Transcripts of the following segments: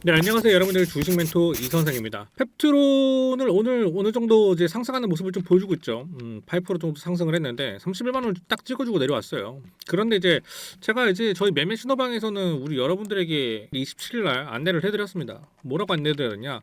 네, 안녕하세요 여러분들. 주식 멘토 이선생입니다. 펩트론을 오늘 어느 정도 이제 상승하는 모습을 좀 보여주고 있죠. 8% 정도 상승을 했는데 31만 원 딱 찍어주고 내려왔어요. 그런데 이제 제가 이제 저희 매매 신호방에서는 우리 여러분들에게 27일 날 안내를 해드렸습니다. 뭐라고 안내드렸냐?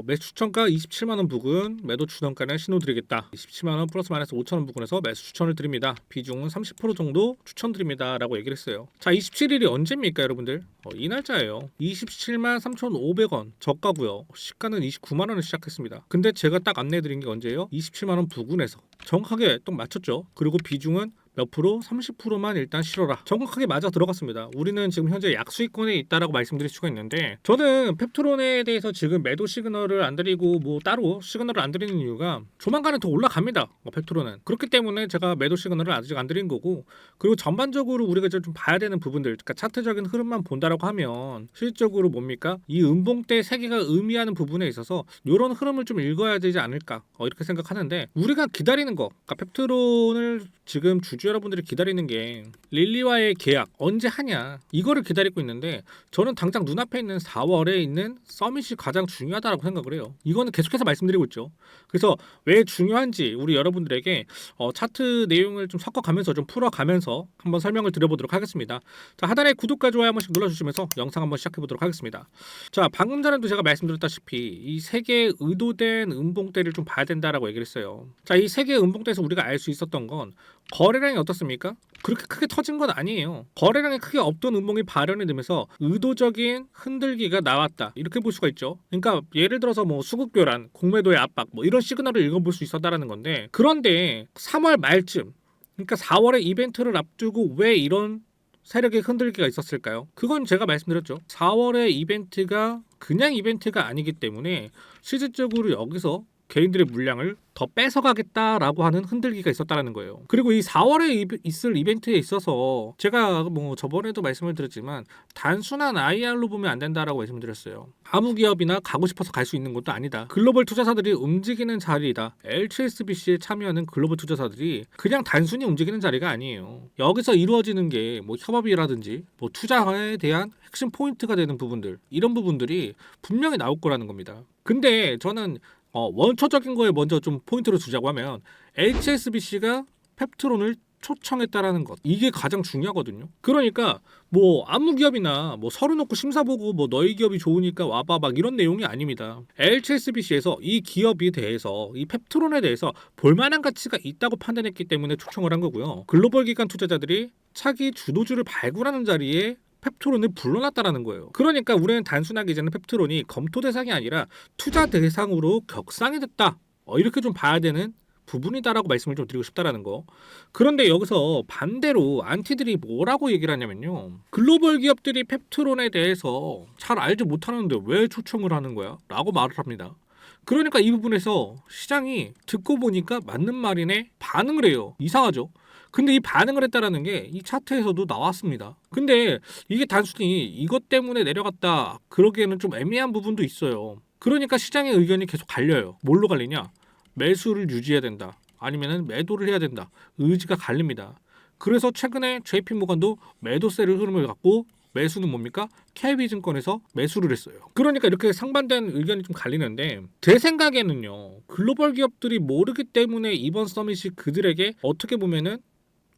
매수 추천가 27만 원 부근, 매도 추천가는 신호 드리겠다. 27만 원 플러스 마이너스 5천 원 부근에서 매수 추천을 드립니다. 비중은 30% 정도 추천드립니다라고 얘기를 했어요. 자, 27일이 언제입니까, 여러분들? 이 날짜예요. 27만 3,500원 저가고요. 시가는 29만 원을 시작했습니다. 근데 제가 딱 안내드린 게 언제예요? 27만 원 부근에서 정확하게 딱 맞췄죠. 그리고 비중은 몇 프로? 30%만 일단 실어라. 정확하게 맞아 들어갔습니다. 우리는 지금 현재 약수익권에 있다라고 말씀드릴 수가 있는데, 저는 펩트론에 대해서 지금 매도 시그널을 안 드리고 뭐 따로 시그널을 안 드리는 이유가 조만간에 더 올라갑니다. 펩트론은. 그렇기 때문에 제가 매도 시그널을 아직 안 드린 거고, 그리고 전반적으로 우리가 이제 좀 봐야 되는 부분들, 그러니까 차트적인 흐름만 본다라고 하면 실질적으로 뭡니까? 이 음봉대 세 개가 의미하는 부분에 있어서 이런 흐름을 좀 읽어야 되지 않을까 이렇게 생각하는데, 우리가 기다리는 거, 그러니까 펩트론을 지금 주주 여러분들이 기다리는 게 릴리와의 계약 언제 하냐, 이거를 기다리고 있는데, 저는 당장 눈앞에 있는 4월에 있는 서밋이 가장 중요하다고 생각을 해요. 이거는 계속해서 말씀드리고 있죠. 그래서 왜 중요한지 우리 여러분들에게 차트 내용을 좀 섞어가면서 좀 풀어가면서 한번 설명을 드려보도록 하겠습니다. 자, 하단에 구독과 좋아요 한 번씩 눌러주시면서 영상 한번 시작해보도록 하겠습니다. 자, 방금 전에도 제가 말씀드렸다시피 이 세 개의 의도된 음봉대를 좀 봐야 된다라고 얘기를 했어요. 자, 이 세 개의 음봉대에서 우리가 알 수 있었던 건, 거래량이 어떻습니까? 그렇게 크게 터진 건 아니에요. 거래량이 크게 없던 음봉이 발현이 되면서 의도적인 흔들기가 나왔다, 이렇게 볼 수가 있죠. 그러니까 예를 들어서 뭐 수급 교란, 공매도의 압박, 뭐 이런 시그널을 읽어볼 수 있었다라는 건데, 그런데 3월 말쯤, 그러니까 4월에 이벤트를 앞두고 왜 이런 세력의 흔들기가 있었을까요? 그건 제가 말씀드렸죠. 4월의 이벤트가 그냥 이벤트가 아니기 때문에 실질적으로 여기서 개인들의 물량을 더 뺏어가겠다라고 하는 흔들기가 있었다라는 거예요. 그리고 이 4월에 있을 이벤트에 있어서 제가 뭐 저번에도 말씀을 드렸지만, 단순한 IR로 보면 안 된다라고 말씀드렸어요. 아무 기업이나 가고 싶어서 갈 수 있는 것도 아니다. 글로벌 투자사들이 움직이는 자리이다. HSBC에 참여하는 글로벌 투자사들이 그냥 단순히 움직이는 자리가 아니에요. 여기서 이루어지는 게 뭐 협업이라든지 뭐 투자에 대한 핵심 포인트가 되는 부분들, 이런 부분들이 분명히 나올 거라는 겁니다. 근데 저는 원초적인 거에 먼저 좀 포인트를 두자고 하면, HSBC가 펩트론을 초청했다라는 것, 이게 가장 중요하거든요. 그러니까 뭐 아무 기업이나 뭐 서류 놓고 심사 보고 뭐 너희 기업이 좋으니까 와봐 막 이런 내용이 아닙니다. HSBC에서 이 기업에 대해서, 이 펩트론에 대해서 볼만한 가치가 있다고 판단했기 때문에 초청을 한 거고요. 글로벌 기관 투자자들이 차기 주도주를 발굴하는 자리에 펩트론을 불러놨다라는 거예요. 그러니까 우리는 단순하게 이제는 펩트론이 검토 대상이 아니라 투자 대상으로 격상이 됐다, 이렇게 좀 봐야 되는 부분이다라고 말씀을 좀 드리고 싶다라는 거. 그런데 여기서 반대로 안티들이 뭐라고 얘기를 하냐면요, 글로벌 기업들이 펩트론에 대해서 잘 알지 못하는데 왜 초청을 하는 거야? 라고 말을 합니다. 그러니까 이 부분에서 시장이 듣고 보니까 맞는 말이네 반응을 해요. 이상하죠? 근데 이 반응을 했다라는 게 이 차트에서도 나왔습니다. 근데 이게 단순히 이것 때문에 내려갔다, 그러기에는 좀 애매한 부분도 있어요. 그러니까 시장의 의견이 계속 갈려요. 뭘로 갈리냐? 매수를 유지해야 된다, 아니면은 매도를 해야 된다, 의지가 갈립니다. 그래서 최근에 JP모건도 매도세를 흐름을 갖고, 매수는 뭡니까? KB증권에서 매수를 했어요. 그러니까 이렇게 상반된 의견이 좀 갈리는데, 제 생각에는요, 글로벌 기업들이 모르기 때문에 이번 서밋이 그들에게 어떻게 보면은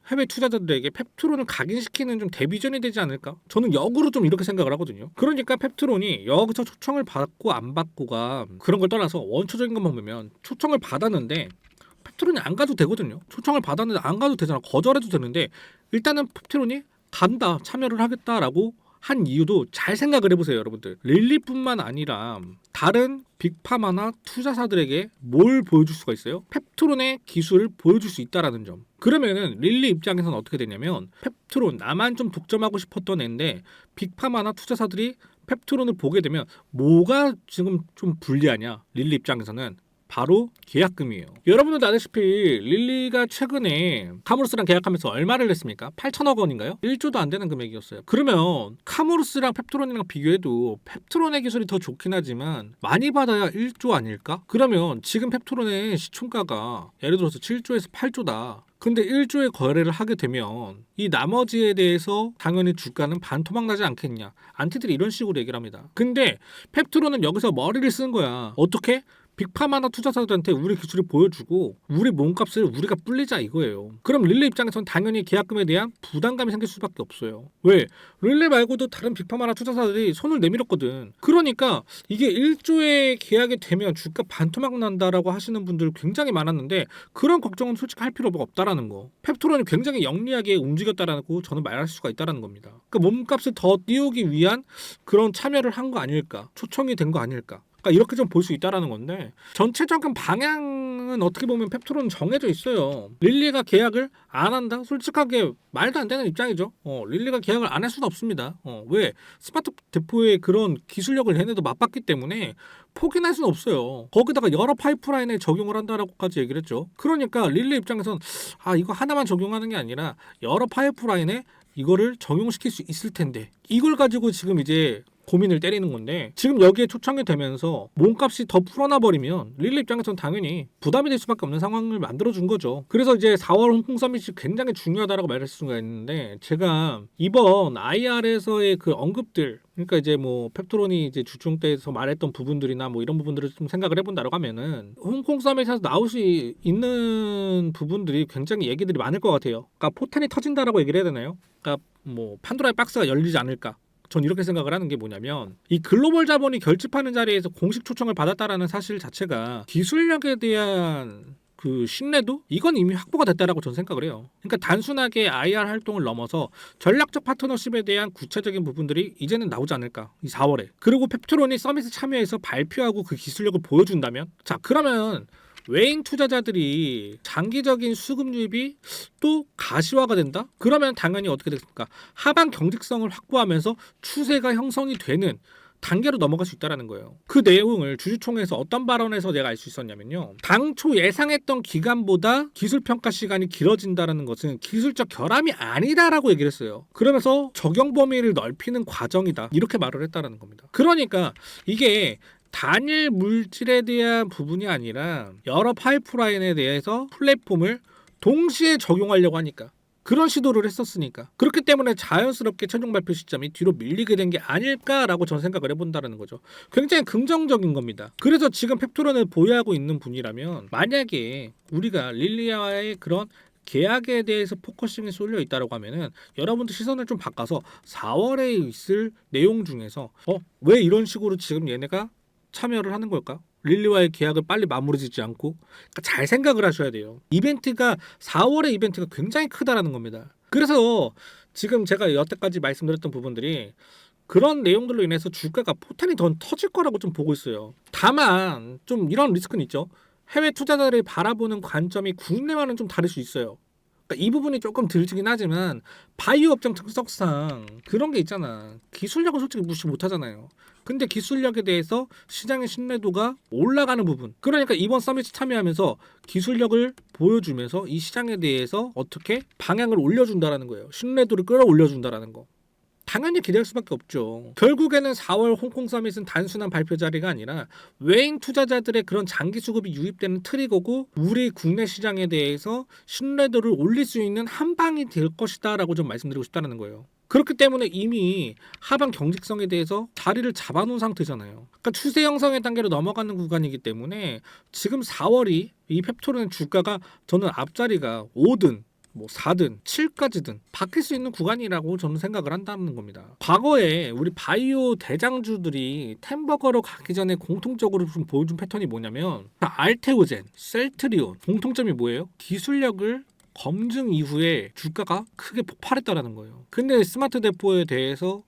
해외 투자자들에게 펩트론을 각인시키는 좀 데뷔전이 되지 않을까? 저는 역으로 좀 이렇게 생각을 하거든요. 그러니까 펩트론이 여기서 초청을 받고 안 받고가 그런 걸 떠나서 원초적인 것만 보면, 초청을 받았는데 펩트론이 안 가도 되거든요. 초청을 받았는데 안 가도 되잖아. 거절해도 되는데 일단은 펩트론이 간다, 참여를 하겠다라고 한 이유도 잘 생각을 해보세요, 여러분들. 릴리뿐만 아니라 다른 빅파마나 투자사들에게 뭘 보여줄 수가 있어요? 펩트론의 기술을 보여줄 수 있다라는 점. 그러면은 릴리 입장에서는 어떻게 되냐면, 펩트론 나만 좀 독점하고 싶었던 애인데 빅파마나 투자사들이 펩트론을 보게 되면 뭐가 지금 좀 불리하냐? 릴리 입장에서는 바로 계약금이에요. 여러분들도 아시다시피 릴리가 최근에 카무루스랑 계약하면서 얼마를 냈습니까? 8천억 원인가요? 1조도 안 되는 금액이었어요. 그러면 카무루스랑 펩트론이랑 비교해도 펩트론의 기술이 더 좋긴 하지만 많이 받아야 1조 아닐까? 그러면 지금 펩트론의 시총가가 예를 들어서 7조에서 8조다. 근데 1조의 거래를 하게 되면 이 나머지에 대해서 당연히 주가는 반토막 나지 않겠냐. 안티들이 이런 식으로 얘기를 합니다. 근데 펩트론은 여기서 머리를 쓴 거야. 어떻게? 빅파마나 투자자들한테 우리 기술을 보여주고 우리 몸값을 우리가 불리자 이거예요. 그럼 릴레 입장에선 당연히 계약금에 대한 부담감이 생길 수밖에 없어요. 왜? 릴레 말고도 다른 빅파마나 투자자들이 손을 내밀었거든. 그러니까 이게 1조의 계약이 되면 주가 반토막 난다라고 하시는 분들 굉장히 많았는데 그런 걱정은 솔직히 할 필요가 없다라는 거. 펩트론이 굉장히 영리하게 움직였다라고 저는 말할 수가 있다라는 겁니다. 그러니까 몸값을 더 띄우기 위한 그런 참여를 한 거 아닐까? 초청이 된 거 아닐까? 그러니까 이렇게 좀 볼 수 있다라는 건데 전체적인 방향은 어떻게 보면 펩트론은 정해져 있어요. 릴리가 계약을 안 한다? 솔직하게 말도 안 되는 입장이죠. 릴리가 계약을 안 할 수는 없습니다. 왜? 스마트 대포의 그런 기술력을 얘네도 맛봤기 때문에 포기할 수는 없어요. 거기다가 여러 파이프라인에 적용을 한다라고까지 얘기를 했죠. 그러니까 릴리 입장에선 이거 하나만 적용하는 게 아니라 여러 파이프라인에 이거를 적용시킬 수 있을 텐데 이걸 가지고 지금 이제 고민을 때리는 건데 지금 여기에 초청이 되면서 몸값이 더 풀어나 버리면 릴리 입장에서는 당연히 부담이 될 수밖에 없는 상황을 만들어준 거죠. 그래서 이제 4월 홍콩 서밋이 굉장히 중요하다라고 말할 수가 있는데 제가 이번 IR에서의 그 언급들 그러니까 이제 뭐 펩트론이 이제 주총 때에서 말했던 부분들이나 뭐 이런 부분들을 좀 생각을 해본다라고 하면은 홍콩 서밋에서 나올 수 있는 부분들이 굉장히 얘기들이 많을 것 같아요. 그러니까 포탄이 터진다라고 얘기를 해야 되나요? 그러니까 뭐 판도라의 박스가 열리지 않을까? 전 이렇게 생각을 하는 게 뭐냐면 이 글로벌 자본이 결집하는 자리에서 공식 초청을 받았다라는 사실 자체가 기술력에 대한 그 신뢰도 이건 이미 확보가 됐다라고 저는 생각을 해요. 그러니까 단순하게 IR 활동을 넘어서 전략적 파트너십에 대한 구체적인 부분들이 이제는 나오지 않을까 이 4월에. 그리고 펩트론이 서밋에 참여해서 발표하고 그 기술력을 보여준다면 자 그러면 외인 투자자들이 장기적인 수급 유입이 또 가시화가 된다? 그러면 당연히 어떻게 되겠습니까? 하방 경직성을 확보하면서 추세가 형성이 되는 단계로 넘어갈 수 있다는 거예요. 그 내용을 주주총회에서 어떤 발언에서 내가 알 수 있었냐면요. 당초 예상했던 기간보다 기술평가 시간이 길어진다는 것은 기술적 결함이 아니다라고 얘기를 했어요. 그러면서 적용 범위를 넓히는 과정이다. 이렇게 말을 했다는 겁니다. 그러니까 이게 단일 물질에 대한 부분이 아니라 여러 파이프라인에 대해서 플랫폼을 동시에 적용하려고 하니까 그런 시도를 했었으니까 그렇기 때문에 자연스럽게 최종 발표 시점이 뒤로 밀리게 된 게 아닐까라고 저는 생각을 해본다는 거죠. 굉장히 긍정적인 겁니다. 그래서 지금 펩트론을 보유하고 있는 분이라면 만약에 우리가 릴리아의 그런 계약에 대해서 포커싱이 쏠려 있다라고 하면은 여러분들 시선을 좀 바꿔서 4월에 있을 내용 중에서 왜 이런 식으로 지금 얘네가 참여를 하는 걸까? 릴리와의 계약을 빨리 마무리 짓지 않고 그러니까 잘 생각을 하셔야 돼요. 이벤트가 4월의 이벤트가 굉장히 크다라는 겁니다. 그래서 지금 제가 여태까지 말씀드렸던 부분들이 그런 내용들로 인해서 주가가 포텐이 더 터질 거라고 좀 보고 있어요. 다만 좀 이런 리스크는 있죠. 해외 투자자들이 바라보는 관점이 국내와는 좀 다를 수 있어요. 그러니까 이 부분이 조금 들지긴 하지만 바이오 업종 특성상 그런 게 있잖아. 기술력은 솔직히 무시 못하잖아요. 근데 기술력에 대해서 시장의 신뢰도가 올라가는 부분. 그러니까 이번 서밋에 참여하면서 기술력을 보여주면서 이 시장에 대해서 어떻게 방향을 올려준다라는 거예요. 신뢰도를 끌어올려준다라는 거. 당연히 기대할 수밖에 없죠. 결국에는 4월 홍콩 서밋은 단순한 발표 자리가 아니라 외인 투자자들의 그런 장기 수급이 유입되는 트리거고 우리 국내 시장에 대해서 신뢰도를 올릴 수 있는 한 방이 될 것이다라고 좀 말씀드리고 싶다는 거예요. 그렇기 때문에 이미 하방 경직성에 대해서 자리를 잡아놓은 상태잖아요. 그러니까 추세 형성의 단계로 넘어가는 구간이기 때문에 지금 4월이 이 펩토론의 주가가 저는 앞자리가 5든 뭐 4든 7까지든 바뀔 수 있는 구간이라고 저는 생각을 한다는 겁니다. 과거에 우리 바이오 대장주들이 템버거로 가기 전에 공통적으로 좀 보여준 패턴이 뭐냐면 알테오젠, 셀트리온 공통점이 뭐예요? 기술력을 검증 이후에 주가가 크게 폭발했다라는 거예요. 근데 스마트 대포에 대해서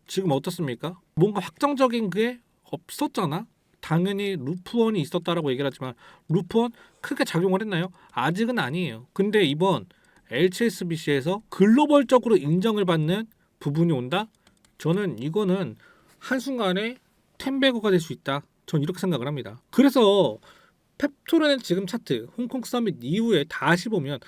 지금 어떻습니까? 뭔가 확정적인 게 없었잖아. 당연히 루프원이 있었다라고 얘기를 하지만 루프원 크게 작용을 했나요? 아직은 아니에요. 근데 이번 HSBC에서 글로벌적으로 인정을 받는 부분이 온다? 저는 이거는 한순간에 텐베거가 될 수 있다. 전 이렇게 생각을 합니다. 그래서 펩토론의 지금 차트 홍콩 서밋 이후에 다시 보면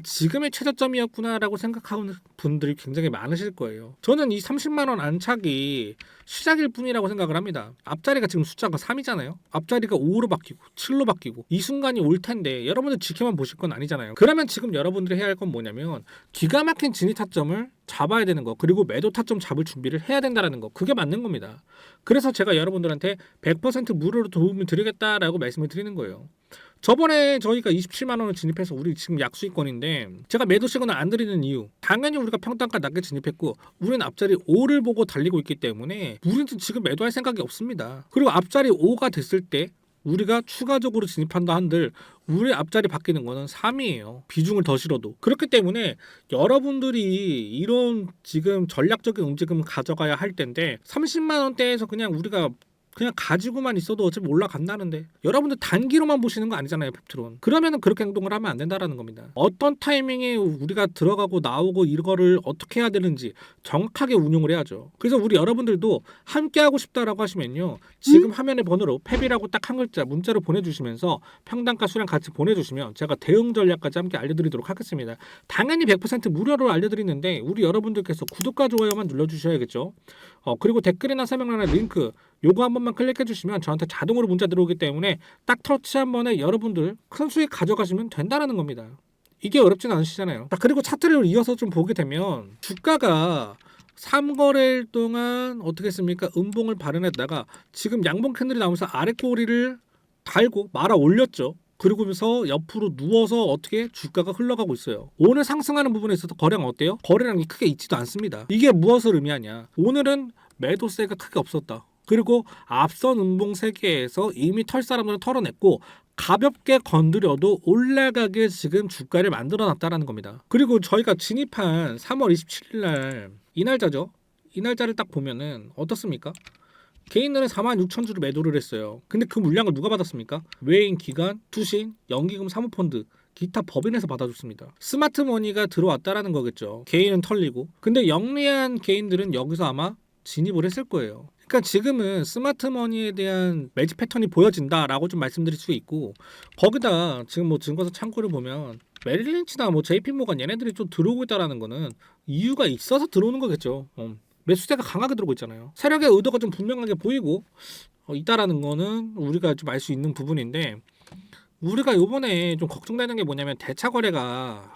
지금의 최저점이었구나라고 생각하는 분들이 굉장히 많으실 거예요. 저는 이 30만 원 안착이 시작일 뿐이라고 생각을 합니다. 앞자리가 지금 숫자가 3이잖아요. 앞자리가 5로 바뀌고 7로 바뀌고 이 순간이 올 텐데 여러분들 지켜만 보실 건 아니잖아요. 그러면 지금 여러분들이 해야 할 건 뭐냐면 기가 막힌 진입 타점을 잡아야 되는 거, 그리고 매도 타점 잡을 준비를 해야 된다는 거, 그게 맞는 겁니다. 그래서 제가 여러분들한테 100% 무료로 도움을 드리겠다라고 말씀을 드리는 거예요. 저번에 저희가 27만 원을 진입해서 우리 지금 약수익권인데, 제가 매도 시그널 안 드리는 이유, 당연히 우리가 평단가 낮게 진입했고 우리는 앞자리 5를 보고 달리고 있기 때문에 우리는 지금 매도할 생각이 없습니다. 그리고 앞자리 5가 됐을 때 우리가 추가적으로 진입한다 한들 우리 앞자리 바뀌는 거는 3이에요. 비중을 더 실어도. 그렇기 때문에 여러분들이 이런 지금 전략적인 움직임을 가져가야 할 텐데, 30만 원대에서 그냥 우리가 그냥 가지고만 있어도 어차피 올라간다는데, 여러분들 단기로만 보시는 거 아니잖아요, 펩트론. 그러면은 그렇게 행동을 하면 안 된다라는 겁니다. 어떤 타이밍에 우리가 들어가고 나오고 이거를 어떻게 해야 되는지 정확하게 운용을 해야죠. 그래서 우리 여러분들도 함께 하고 싶다라고 하시면요, 지금 화면의 번호로 펩이라고 딱 한 글자 문자로 보내주시면서 평단가 수량 같이 보내주시면 제가 대응 전략까지 함께 알려드리도록 하겠습니다. 당연히 100% 무료로 알려드리는데 우리 여러분들께서 구독과 좋아요만 눌러주셔야겠죠. 그리고 댓글이나 설명란에 링크 요거 한 번만 클릭해 주시면 저한테 자동으로 문자 들어오기 때문에 딱 터치 한 번에 여러분들 큰 수익 가져가시면 된다는 겁니다. 이게 어렵진 않으시잖아요. 그리고 차트를 이어서 좀 보게 되면 주가가 3거래일 동안 어떻게 했습니까? 음봉을 발현했다가 지금 양봉 캔들이 나오면서 아래 꼬리를 달고 말아 올렸죠. 그러고서 옆으로 누워서 어떻게 주가가 흘러가고 있어요. 오늘 상승하는 부분에 있어서 거래량 어때요? 거래량이 크게 있지도 않습니다. 이게 무엇을 의미하냐? 오늘은 매도세가 크게 없었다. 그리고 앞선 음봉 세계에서 이미 털 사람들은 털어냈고 가볍게 건드려도 올라가게 지금 주가를 만들어놨다라는 겁니다. 그리고 저희가 진입한 3월 27일 날 이날짜죠. 이날짜를 딱 보면은 어떻습니까? 개인들은 46,000주를 매도를 했어요. 근데 그 물량을 누가 받았습니까? 외인, 기관, 투신, 연기금, 사모펀드, 기타 법인에서 받아줬습니다. 스마트머니가 들어왔다라는 거겠죠. 개인은 털리고. 근데 영리한 개인들은 여기서 아마 진입을 했을 거예요. 그러니까 지금은 스마트머니에 대한 매집 패턴이 보여진다라고 좀 말씀드릴 수 있고, 거기다 지금 뭐 증거서 창구를 보면 메릴린치나 뭐 JP모건 얘네들이 좀 들어오고 있다라는 거는 이유가 있어서 들어오는 거겠죠. 매수세가 강하게 들어오고 있잖아요. 세력의 의도가 좀 분명하게 보이고 있다라는 거는 우리가 좀 알 수 있는 부분인데, 우리가 요번에 좀 걱정되는 게 뭐냐면 대차 거래가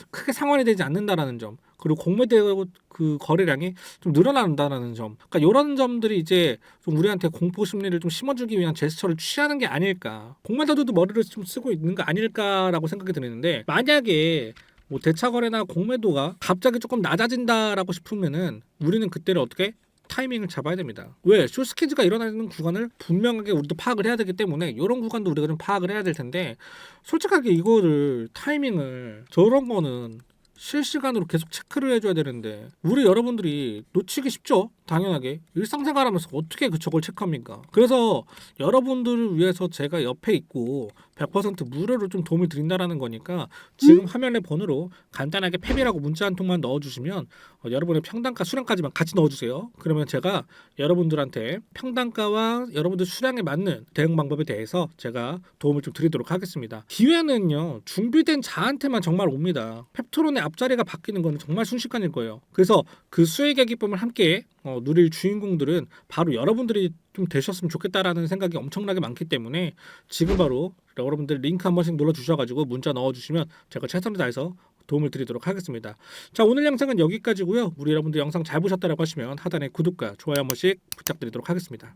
크게 상환이 되지 않는다라는 점, 그리고 공매도 그 거래량이 좀 늘어난다라는 점, 그러니까 이런 점들이 이제 좀 우리한테 공포 심리를 좀 심어주기 위한 제스처를 취하는 게 아닐까. 공매도도 머리를 좀 쓰고 있는 거 아닐까라고 생각이 드는데, 만약에 뭐 대차 거래나 공매도가 갑자기 조금 낮아진다라고 싶으면은 우리는 그때를 어떻게 타이밍을 잡아야 됩니다. 왜? 숏스퀴즈가 일어나는 구간을 분명하게 우리도 파악을 해야 되기 때문에 이런 구간도 우리가 좀 파악을 해야 될 텐데, 솔직하게 이거를 타이밍을 저런 거는 실시간으로 계속 체크를 해줘야 되는데 우리 여러분들이 놓치기 쉽죠. 당연하게 일상생활하면서 어떻게 저걸 체크합니까? 그래서 여러분들을 위해서 제가 옆에 있고 100% 무료로 좀 도움을 드린다라는 거니까 지금 화면의 번호로 간단하게 펩이라고 문자 한 통만 넣어주시면 여러분의 평단가 수량까지만 같이 넣어주세요. 그러면 제가 여러분들한테 평단가와 여러분들 수량에 맞는 대응 방법에 대해서 제가 도움을 좀 드리도록 하겠습니다. 기회는요, 준비된 자한테만 정말 옵니다. 펩토론의 앞자리가 바뀌는 건 정말 순식간일 거예요. 그래서 그 수익의 기쁨을 함께 누릴 주인공들은 바로 여러분들이 좀 되셨으면 좋겠다라는 생각이 엄청나게 많기 때문에 지금 바로 여러분들 링크 한 번씩 눌러주셔가지고 문자 넣어주시면 제가 최선을 다해서 도움을 드리도록 하겠습니다. 자, 오늘 영상은 여기까지고요. 우리 여러분들 영상 잘 보셨다라고 하시면 하단에 구독과 좋아요 한 번씩 부탁드리도록 하겠습니다.